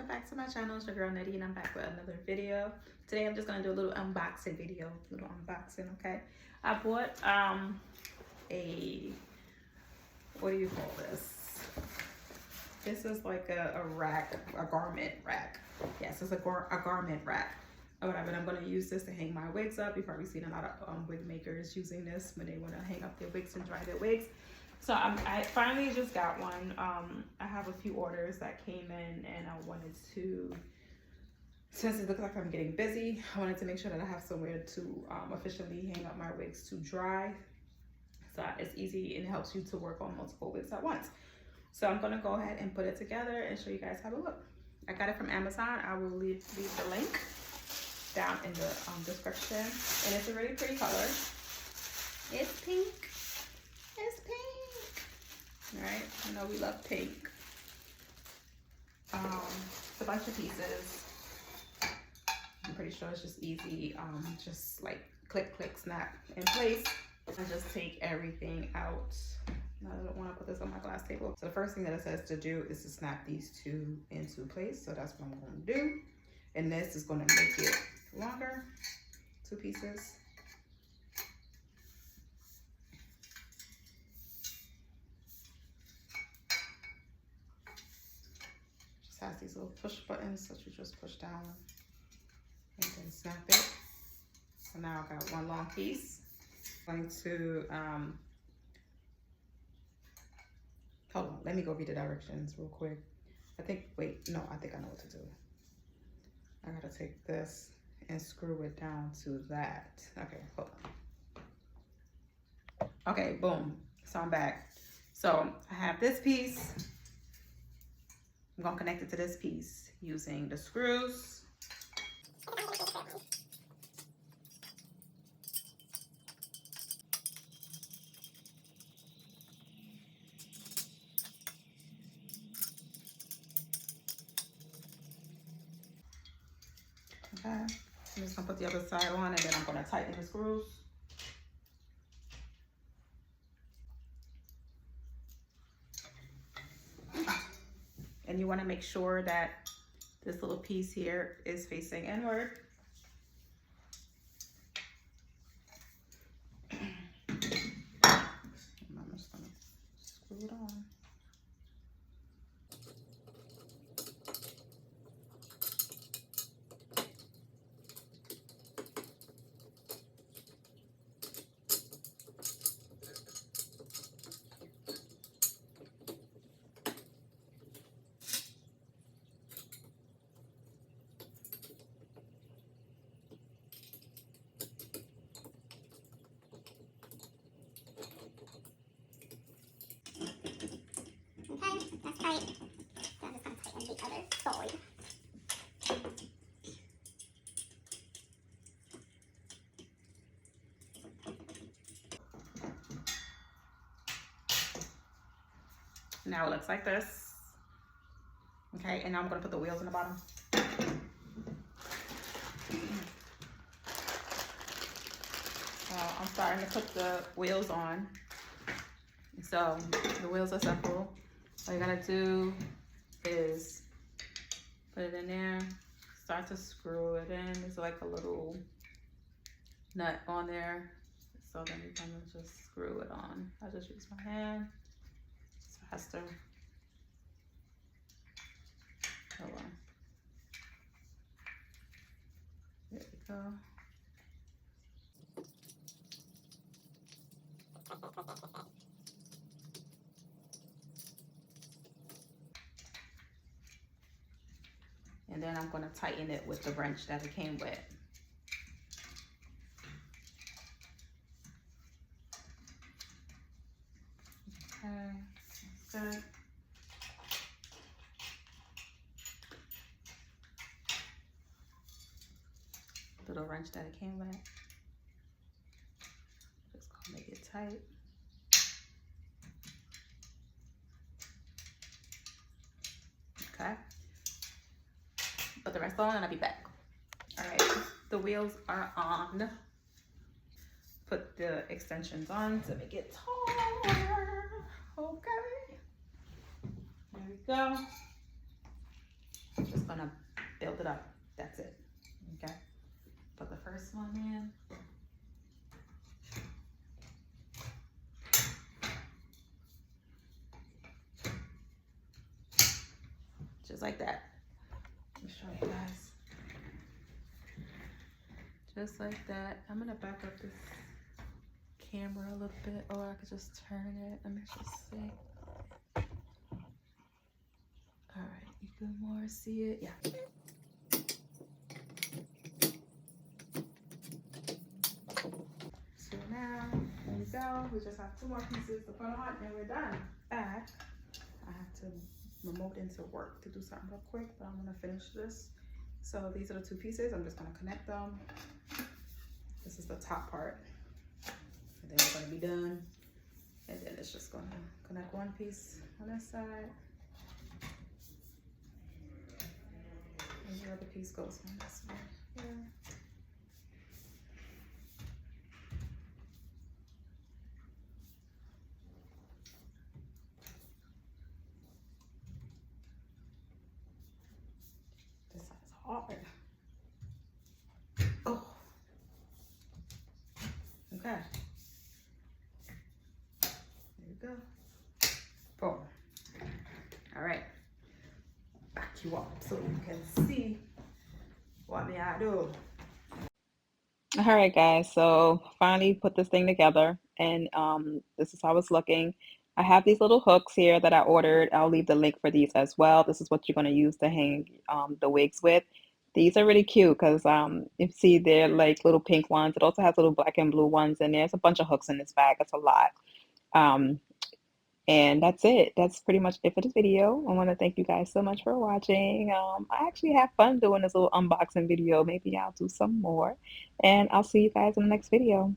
welcome back to my channel. It's your girl Nettie and I'm back with another video. Today I'm just gonna do a little unboxing video, okay? I bought a, what do you call this? This is like a rack, a garment rack. Yes, it's a garment rack or whatever. And I'm gonna use this to hang my wigs up. You've probably seen a lot of wig makers using this when they wanna hang up their wigs and dry their wigs. So I finally just got one. I have a few orders that came in and I wanted to, since it looks like I'm getting busy, I wanted to make sure that I have somewhere to officially hang up my wigs to dry. So it's easy and it helps you to work on multiple wigs at once. So I'm gonna go ahead and put it together and show you guys how to look. I got it from Amazon. I will leave the link down in the description. And it's a really pretty color. It's pink. It's pink. All right, I know we love pink. It's a bunch of pieces. I'm pretty sure it's just easy. Just like click, click, snap in place. And just take everything out. I don't want to put this on my glass table. So the first thing that it says to do is to snap these two into place. So that's what I'm going to do. And this is going to make it longer. Two pieces. Has these little push buttons that you just push down and then snap it. So now I got one long piece. I'm going to hold on, let me go read the directions real quick. I think I know what to do. I gotta take this and screw it down to that. Okay, hold on. Okay, boom. So I'm back. So I have this piece. I'm gonna connect it to this piece using the screws. Okay, I'm just gonna put the other side on and then I'm gonna tighten the screws. And you want to make sure that this little piece here is facing inward. I'm just going to screw it on. Okay, that's tight. So I'm just going to tighten the other side. Now it looks like this. Okay, and now I'm going to put the wheels in the bottom. I'm starting to put the wheels on. So the wheels are simple. All you gotta do is put it in there, start to screw it in. There's like a little nut on there. So then you're gonna just screw it on. I just use my hand. It's faster. Hold on. There we go. And then I'm going to tighten it with the wrench that it came with. Okay, that's good. Little wrench that it came with. Just gonna make it tight. Okay. Put the rest on and I'll be back. All right, the wheels are on. Put the extensions on to make it taller. Okay. There we go. I'm just gonna build it up. That's it. Okay. Put the first one in. Just like that. Let me show you guys. Just like that. I'm gonna back up this camera a little bit, or I could just turn it. Let me just see. All right, you can more see it. Yeah. So now, there we go. We just have 2 more pieces to put on, and we're done. Back. I have to remote into work to do something real quick, but I'm gonna finish this. So these are the 2 pieces. I'm just gonna connect them. This is the top part, and then we're gonna be done. And then it's just gonna connect one piece on this side, and the other piece goes on this one here. This side's hard. Oh, okay. There we go. Boom. All right. Back you up so you can see what me I do. All right, guys. So finally put this thing together, and this is how it's looking. I have these little hooks here that I ordered. I'll leave the link for these as well. This is what you're going to use to hang the wigs with. These are really cute because you see they're like little pink ones. It also has little black and blue ones, and there's a bunch of hooks in this bag. It's a lot. Um, and that's it. That's pretty much it for this video. I want to thank you guys so much for watching. I actually have fun doing this little unboxing video. Maybe I'll do some more. And I'll see you guys in the next video.